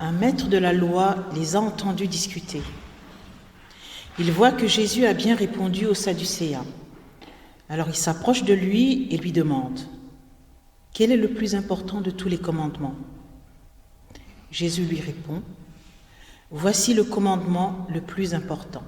un maître de la loi les a entendus discuter. Il voit que Jésus a bien répondu aux Sadducéens. Alors il s'approche de lui et lui demande « Quel est le plus important de tous les commandements ?» Jésus lui répond « Voici le commandement le plus important.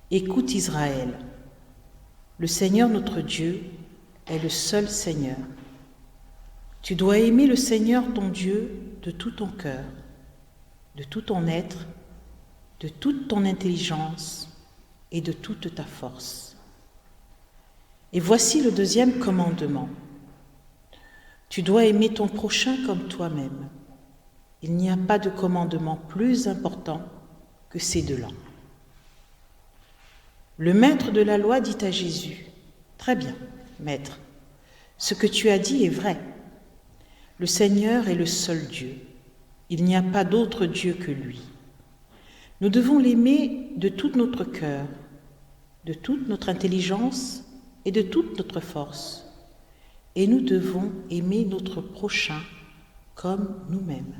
Écoute Israël, le Seigneur notre Dieu est le seul Seigneur. Tu dois aimer le Seigneur ton Dieu de tout ton cœur, de tout ton être, de toute ton intelligence et de toute ta force. Et voici le deuxième commandement. Tu dois aimer ton prochain comme toi-même. Il n'y a pas de commandement plus important que ces deux-là. » Le maître de la loi dit à Jésus, « Très bien, maître, ce que tu as dit est vrai. Le Seigneur est le seul Dieu. Il n'y a pas d'autre Dieu que lui. Nous devons l'aimer de tout notre cœur, de toute notre intelligence et de toute notre force. Et nous devons aimer notre prochain comme nous-mêmes.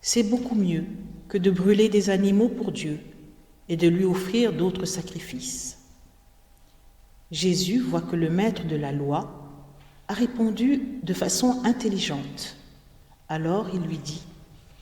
C'est beaucoup mieux que de brûler des animaux pour Dieu et de lui offrir d'autres sacrifices. » Jésus voit que le maître de la loi a répondu de façon intelligente. Alors il lui dit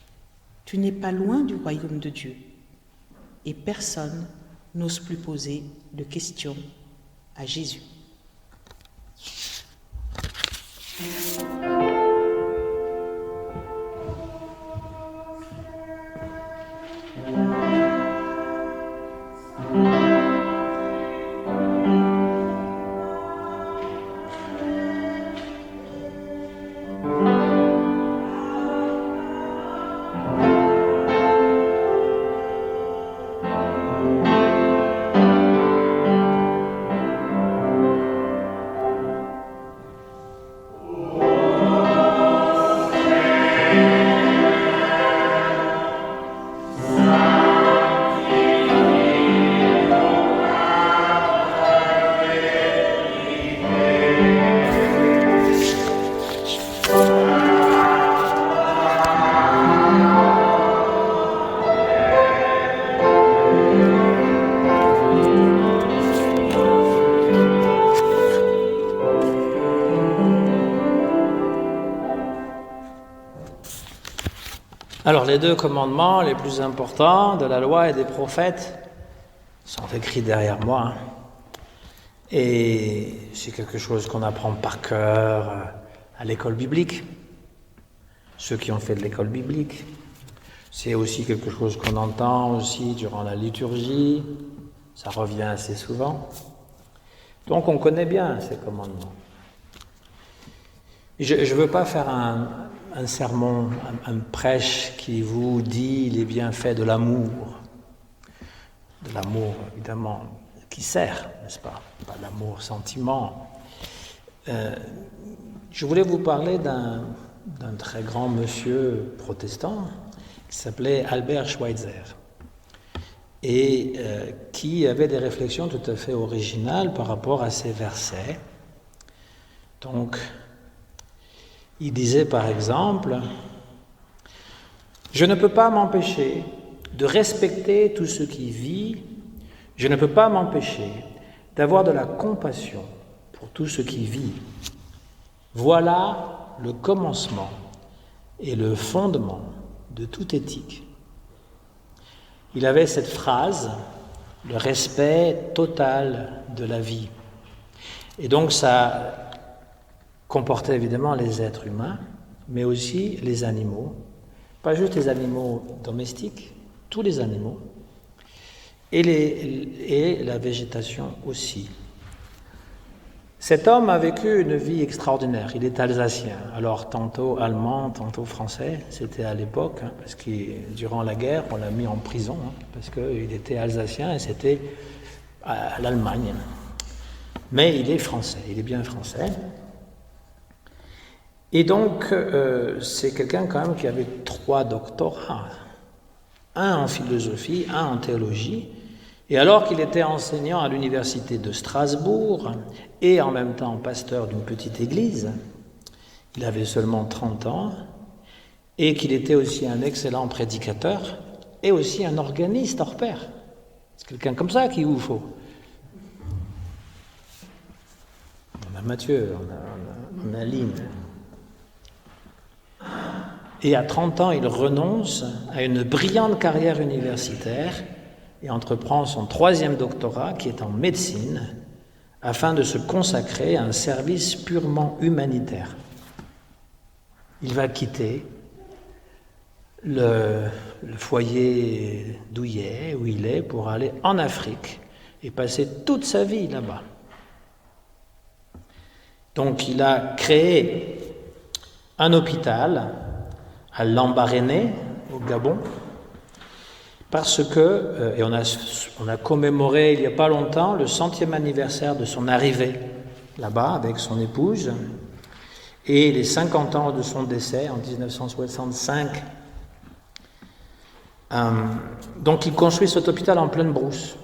« Tu n'es pas loin du royaume de Dieu. » Et personne n'ose plus poser de questions à Jésus. Alors, les deux commandements les plus importants de la loi et des prophètes sont écrits derrière moi. Et c'est quelque chose qu'on apprend par cœur à l'école biblique. Ceux qui ont fait de l'école biblique. C'est aussi quelque chose qu'on entend aussi durant la liturgie. Ça revient assez souvent. Donc, on connaît bien ces commandements. Je ne veux pas faire un sermon, un prêche qui vous dit les bienfaits de l'amour. De l'amour, évidemment, qui sert, n'est-ce pas? Pas l'amour sentiment. Je voulais vous parler d'un très grand monsieur protestant qui s'appelait Albert Schweitzer et qui avait des réflexions tout à fait originales par rapport à ces versets. Donc, il disait par exemple « Je ne peux pas m'empêcher de respecter tout ce qui vit, je ne peux pas m'empêcher d'avoir de la compassion pour tout ce qui vit. Voilà le commencement et le fondement de toute éthique. » Il avait cette phrase, le respect total de la vie. Et donc ça comportait évidemment les êtres humains, mais aussi les animaux, pas juste les animaux domestiques, tous les animaux, et la végétation aussi. Cet homme a vécu une vie extraordinaire. Il est alsacien, alors tantôt allemand, tantôt français, c'était à l'époque, parce que durant la guerre, on l'a mis en prison, parce qu'il était alsacien et c'était à l'Allemagne. Mais il est français, il est bien français. Et donc, c'est quelqu'un quand même qui avait 3 doctorats, un en philosophie, un en théologie, et alors qu'il était enseignant à l'université de Strasbourg et en même temps pasteur d'une petite église, il avait seulement 30 ans, et qu'il était aussi un excellent prédicateur et aussi un organiste hors pair. C'est quelqu'un comme ça qu'il vous faut. On a Mathieu, on a Lynn. Et à 30 ans, il renonce à une brillante carrière universitaire et entreprend son 3e doctorat, qui est en médecine, afin de se consacrer à un service purement humanitaire. Il va quitter le foyer douillet, où il est, pour aller en Afrique et passer toute sa vie là-bas. Donc il a créé un hôpital à Lambaréné, au Gabon, parce que, et on a commémoré il n'y a pas longtemps le 100e anniversaire de son arrivée là-bas avec son épouse, et les 50 ans de son décès en 1965. Donc il construit cet hôpital en pleine brousse.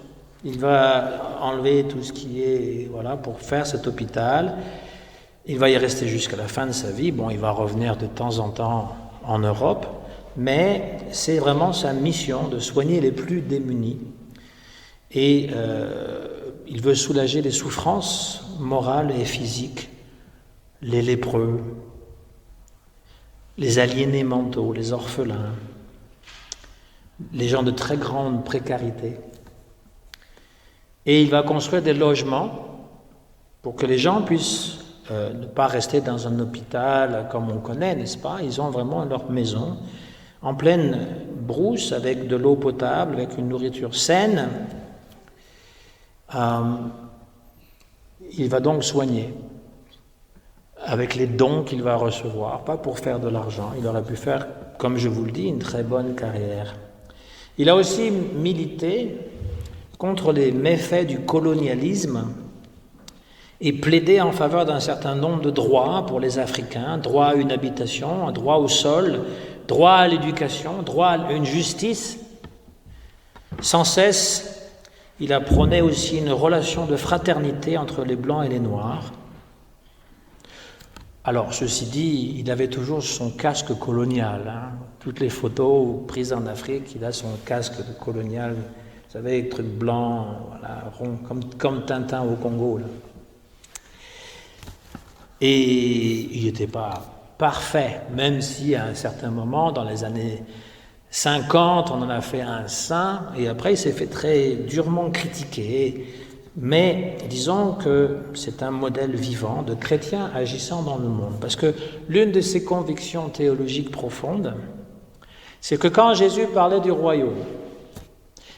Il va enlever tout ce qui est, voilà, pour faire cet hôpital. Il va y rester jusqu'à la fin de sa vie. Bon, il va revenir de temps en temps en Europe, mais c'est vraiment sa mission de soigner les plus démunis. Et il veut soulager les souffrances morales et physiques, les lépreux, les aliénés mentaux, les orphelins, les gens de très grande précarité. Et il va construire des logements pour que les gens puissent ne pas rester dans un hôpital comme on connaît, n'est-ce pas? Ils ont vraiment leur maison, en pleine brousse, avec de l'eau potable, avec une nourriture saine. Il va donc soigner avec les dons qu'il va recevoir, pas pour faire de l'argent. Il aurait pu faire, comme je vous le dis, une très bonne carrière. Il a aussi milité contre les méfaits du colonialisme et plaidé en faveur d'un certain nombre de droits pour les Africains, droit à une habitation, un droit au sol, droit à l'éducation, droit à une justice. Sans cesse, il a prôné aussi une relation de fraternité entre les Blancs et les Noirs. Alors, ceci dit, il avait toujours son casque colonial. Toutes les photos prises en Afrique, il a son casque colonial, vous savez, les trucs blancs, voilà, rond, comme Tintin au Congo, là. Et il n'était pas parfait, même si à un certain moment, dans les années 50, on en a fait un saint, et après il s'est fait très durement critiquer. Mais disons que c'est un modèle vivant de chrétien agissant dans le monde. Parce que l'une de ses convictions théologiques profondes, c'est que quand Jésus parlait du royaume,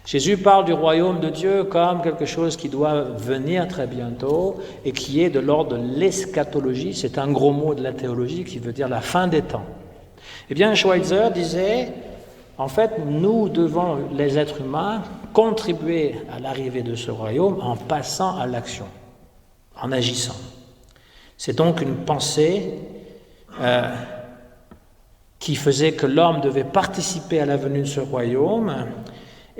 Jésus parle du royaume de Dieu comme quelque chose qui doit venir très bientôt et qui est de l'ordre de l'eschatologie. C'est un gros mot de la théologie qui veut dire la fin des temps. Eh bien, Schweitzer disait, en fait, nous devons, les êtres humains, contribuer à l'arrivée de ce royaume en passant à l'action, en agissant. C'est donc une pensée qui faisait que l'homme devait participer à la venue de ce royaume,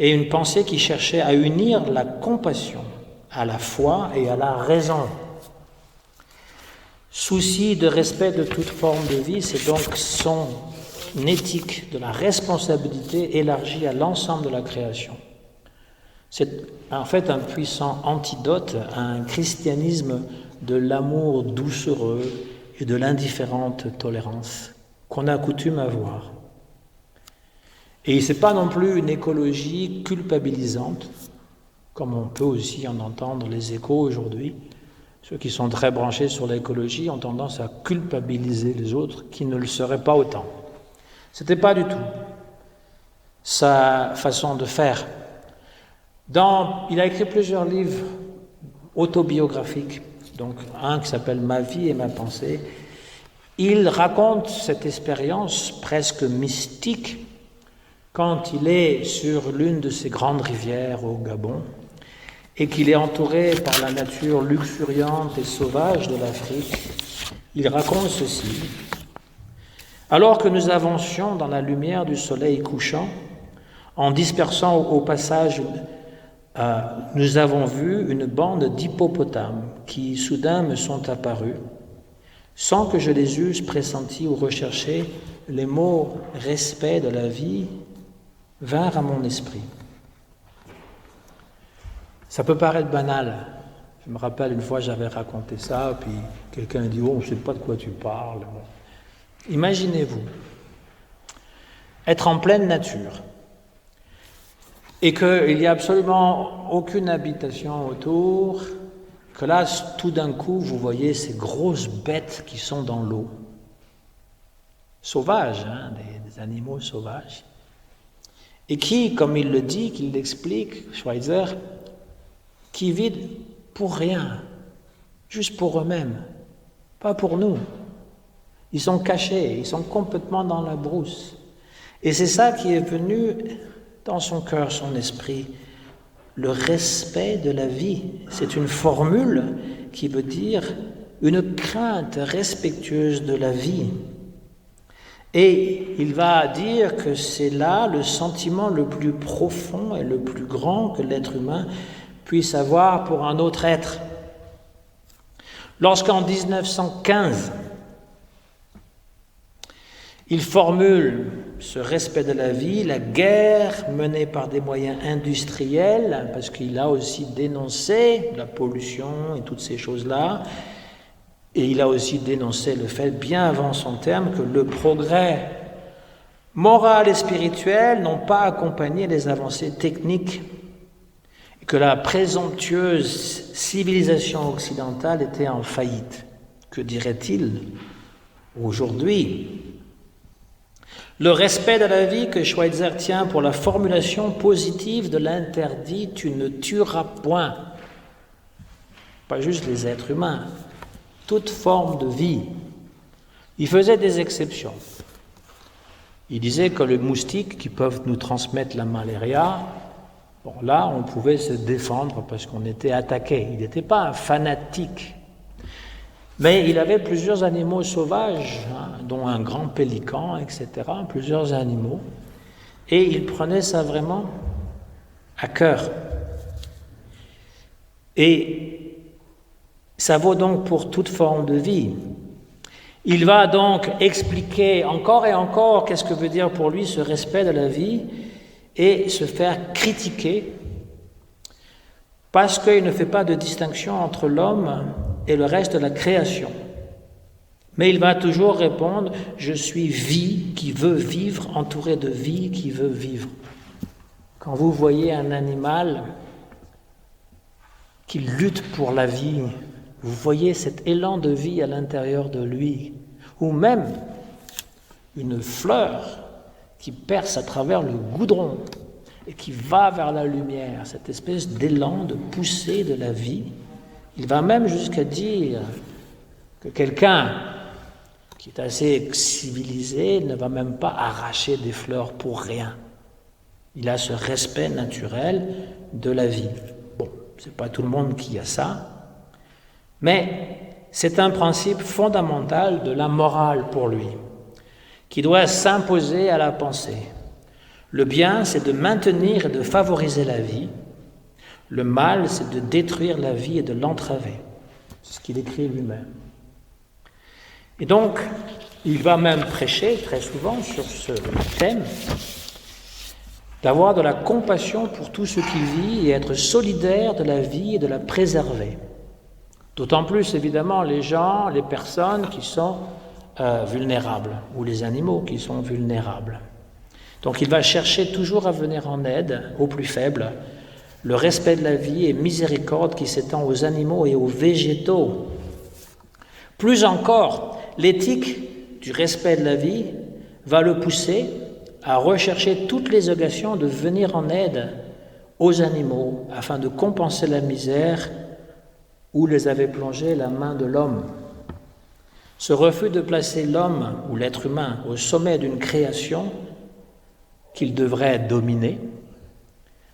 et une pensée qui cherchait à unir la compassion à la foi et à la raison. Souci de respect de toute forme de vie, c'est donc son éthique de la responsabilité élargie à l'ensemble de la création. C'est en fait un puissant antidote à un christianisme de l'amour doucereux et de l'indifférente tolérance qu'on a coutume à voir. Et ce n'est pas non plus une écologie culpabilisante, comme on peut aussi en entendre les échos aujourd'hui. Ceux qui sont très branchés sur l'écologie ont tendance à culpabiliser les autres qui ne le seraient pas autant. Ce n'était pas du tout sa façon de faire. Il a écrit plusieurs livres autobiographiques, donc un qui s'appelle « Ma vie et ma pensée ». Il raconte cette expérience presque mystique quand il est sur l'une de ces grandes rivières au Gabon et qu'il est entouré par la nature luxuriante et sauvage de l'Afrique. Il raconte ceci. Alors que nous avancions dans la lumière du soleil couchant, en dispersant au passage, nous avons vu une bande d'hippopotames qui soudain me sont apparus, sans que je les eusse pressentis ou recherchés. les mots « respect de la vie » vinrent à mon esprit. Ça peut paraître banal. Je me rappelle une fois, j'avais raconté ça, puis quelqu'un a dit « Oh, je ne sais pas de quoi tu parles. » Imaginez-vous être en pleine nature et qu'il n'y a absolument aucune habitation autour, que là, tout d'un coup, vous voyez ces grosses bêtes qui sont dans l'eau. Sauvages, hein, des animaux sauvages. Et qui, comme il le dit, qu'il l'explique, Schweitzer, qui vivent pour rien, juste pour eux-mêmes, pas pour nous. Ils sont cachés, ils sont complètement dans la brousse. Et c'est ça qui est venu dans son cœur, son esprit, le respect de la vie. C'est une formule qui veut dire une crainte respectueuse de la vie. Et il va dire que c'est là le sentiment le plus profond et le plus grand que l'être humain puisse avoir pour un autre être. Lorsqu'en 1915, il formule ce respect de la vie, la guerre menée par des moyens industriels, parce qu'il a aussi dénoncé la pollution et toutes ces choses-là, et il a aussi dénoncé le fait, bien avant son terme, que le progrès moral et spirituel n'ont pas accompagné les avancées techniques, et que la présomptueuse civilisation occidentale était en faillite. Que dirait-il aujourd'hui ? Le respect de la vie que Schweitzer tient pour la formulation positive de l'interdit « tu ne tueras point », pas juste les êtres humains, toute forme de vie. Il faisait des exceptions. Il disait que les moustiques qui peuvent nous transmettre la malaria, bon là on pouvait se défendre parce qu'on était attaqué. Il n'était pas un fanatique. Mais il avait plusieurs animaux sauvages, dont un grand pélican, etc., plusieurs animaux, et il prenait ça vraiment à cœur. Et ça vaut donc pour toute forme de vie. Il va donc expliquer encore et encore qu'est-ce que veut dire pour lui ce respect de la vie et se faire critiquer parce qu'il ne fait pas de distinction entre l'homme et le reste de la création. Mais il va toujours répondre « Je suis vie qui veut vivre, entouré de vie qui veut vivre ». Quand vous voyez un animal qui lutte pour la vie, vous voyez cet élan de vie à l'intérieur de lui, ou même une fleur qui perce à travers le goudron et qui va vers la lumière, cette espèce d'élan de poussée de la vie. Il va même jusqu'à dire que quelqu'un qui est assez civilisé ne va même pas arracher des fleurs pour rien. Il a ce respect naturel de la vie. Bon, c'est pas tout le monde qui a ça, mais c'est un principe fondamental de la morale pour lui, qui doit s'imposer à la pensée. Le bien, c'est de maintenir et de favoriser la vie. Le mal, c'est de détruire la vie et de l'entraver. C'est ce qu'il écrit lui-même. Et donc, il va même prêcher très souvent sur ce thème, d'avoir de la compassion pour tout ce qui vit et être solidaire de la vie et de la préserver. D'autant plus, évidemment, les gens, les personnes qui sont vulnérables, ou les animaux qui sont vulnérables. Donc il va chercher toujours à venir en aide aux plus faibles, le respect de la vie et miséricorde qui s'étend aux animaux et aux végétaux. Plus encore, l'éthique du respect de la vie va le pousser à rechercher toutes les occasions de venir en aide aux animaux afin de compenser la misère où les avait plongés la main de l'homme. Ce refus de placer l'homme ou l'être humain au sommet d'une création qu'il devrait dominer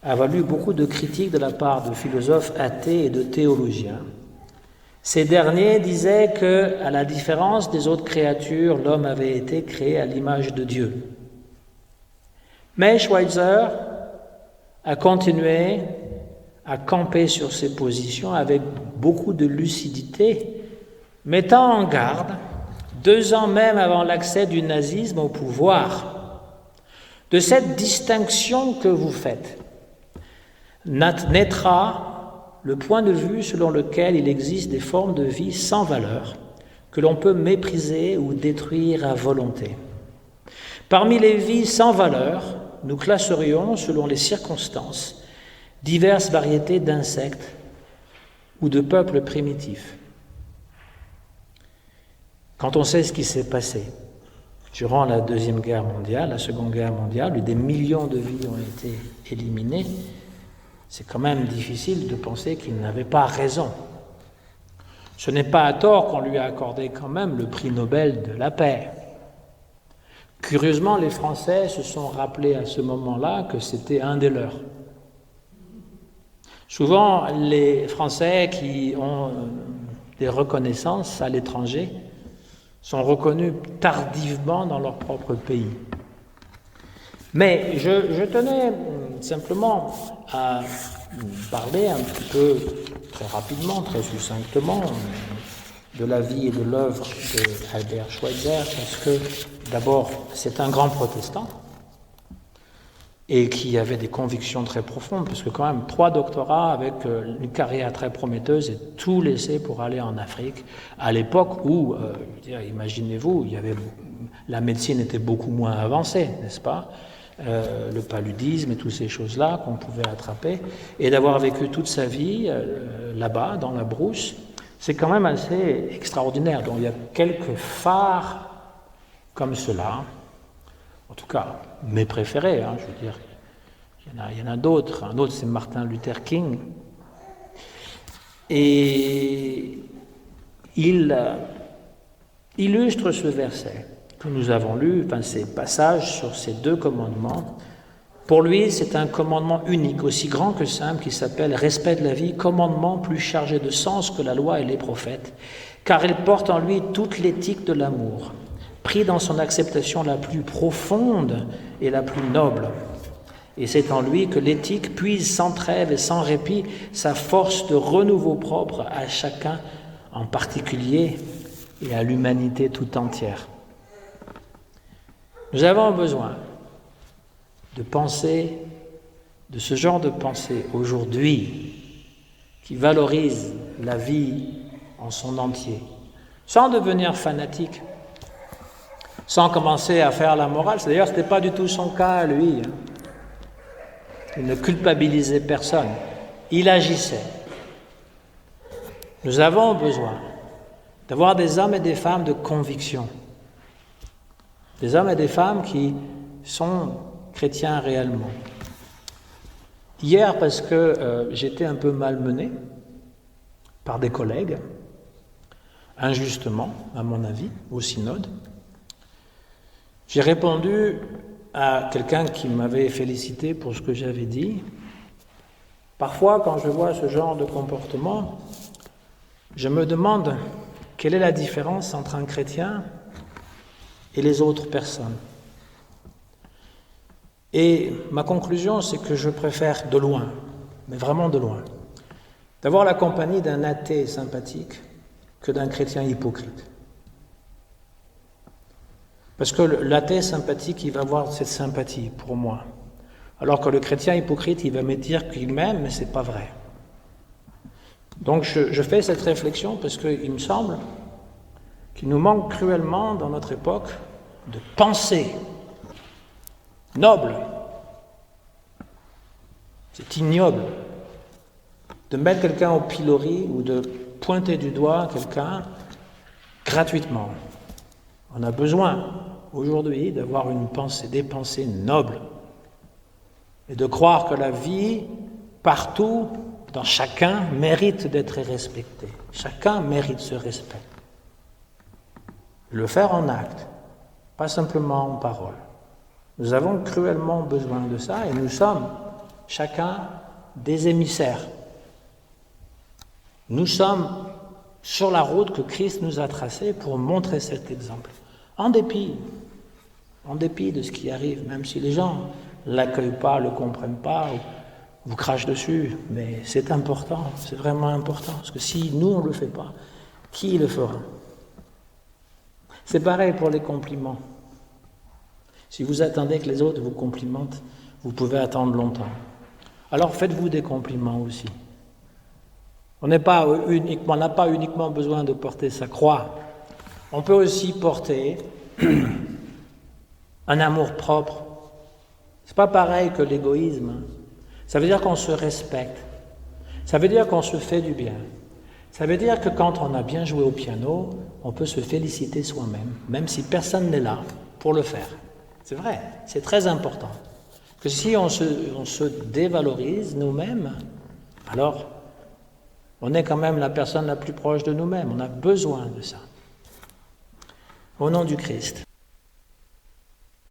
a valu beaucoup de critiques de la part de philosophes athées et de théologiens. Ces derniers disaient que, à la différence des autres créatures, l'homme avait été créé à l'image de Dieu. Mais Schweitzer a continué à camper sur ses positions avec beaucoup de lucidité, mettant en garde 2 ans même avant l'accès du nazisme au pouvoir, de cette distinction que vous faites, naîtra le point de vue selon lequel il existe des formes de vie sans valeur, que l'on peut mépriser ou détruire à volonté. Parmi les vies sans valeur, nous classerions, selon les circonstances, diverses variétés d'insectes ou de peuples primitifs. Quand on sait ce qui s'est passé durant la Seconde Guerre mondiale, où des millions de vies ont été éliminées, c'est quand même difficile de penser qu'il n'avait pas raison. Ce n'est pas à tort qu'on lui a accordé quand même le prix Nobel de la paix. Curieusement, les Français se sont rappelés à ce moment-là que c'était un des leurs. Souvent, les Français qui ont des reconnaissances à l'étranger sont reconnus tardivement dans leur propre pays. Mais je tenais simplement à parler un petit peu, très rapidement, très succinctement, de la vie et de l'œuvre d'Albert Schweitzer, parce que d'abord, c'est un grand protestant et qui avait des convictions très profondes, parce que quand même 3 doctorats avec une carrière très prometteuse et tout laissé pour aller en Afrique, à l'époque où, imaginez-vous, la médecine était beaucoup moins avancée, n'est-ce pas ? Le paludisme et toutes ces choses-là qu'on pouvait attraper, et d'avoir vécu toute sa vie là-bas, dans la brousse, c'est quand même assez extraordinaire. Donc il y a quelques phares comme cela, en tout cas mes préférés, je veux dire, il y en a d'autres. Un autre, c'est Martin Luther King, et il illustre ce verset que nous avons lu, ces passages sur ces 2 commandements. Pour lui, c'est un commandement unique, aussi grand que simple, qui s'appelle « Respect de la vie », commandement plus chargé de sens que la loi et les prophètes, car il porte en lui toute l'éthique de l'amour, pris dans son acceptation la plus profonde et la plus noble. Et c'est en lui que l'éthique puise sans trêve et sans répit sa force de renouveau propre à chacun en particulier et à l'humanité tout entière. Nous avons besoin de penser, de ce genre de pensée aujourd'hui, qui valorise la vie en son entier, sans devenir fanatique, sans commencer à faire la morale. D'ailleurs, ce n'était pas du tout son cas, lui. Il ne culpabilisait personne, il agissait. Nous avons besoin d'avoir des hommes et des femmes de conviction, des hommes et des femmes qui sont chrétiens réellement. Hier, parce que j'étais un peu malmené par des collègues, injustement, à mon avis, au synode, j'ai répondu à quelqu'un qui m'avait félicité pour ce que j'avais dit. Parfois, quand je vois ce genre de comportement, je me demande quelle est la différence entre un chrétien et les autres personnes. Et ma conclusion, c'est que je préfère de loin, mais vraiment de loin, d'avoir la compagnie d'un athée sympathique que d'un chrétien hypocrite. Parce que l'athée sympathique, il va avoir cette sympathie pour moi, alors que le chrétien hypocrite, il va me dire qu'il m'aime, mais c'est pas vrai. Donc je fais cette réflexion parce qu'il me semble qu'il nous manque cruellement dans notre époque de pensée noble. C'est ignoble de mettre quelqu'un au pilori ou de pointer du doigt quelqu'un gratuitement. On a besoin aujourd'hui d'avoir des pensées nobles et de croire que la vie, partout, dans chacun, mérite d'être respectée. Chacun mérite ce respect. Le faire en acte, pas simplement en parole. Nous avons cruellement besoin de ça et nous sommes chacun des émissaires. Nous sommes sur la route que Christ nous a tracée pour montrer cet exemple. En dépit de ce qui arrive, même si les gens ne l'accueillent pas, ne le comprennent pas, ou vous crachent dessus, mais c'est important, c'est vraiment important, parce que si nous on ne le fait pas, qui le fera ? C'est pareil pour les compliments. Si vous attendez que les autres vous complimentent, vous pouvez attendre longtemps. Alors faites-vous des compliments aussi. On n'a pas uniquement besoin de porter sa croix. On peut aussi porter un amour propre. C'est pas pareil que l'égoïsme. Ça veut dire qu'on se respecte. Ça veut dire qu'on se fait du bien. Ça veut dire que quand on a bien joué au piano, on peut se féliciter soi-même, même si personne n'est là pour le faire. C'est vrai, c'est très important. Que si on se dévalorise nous-mêmes, alors on est quand même la personne la plus proche de nous-mêmes. On a besoin de ça. Au nom du Christ.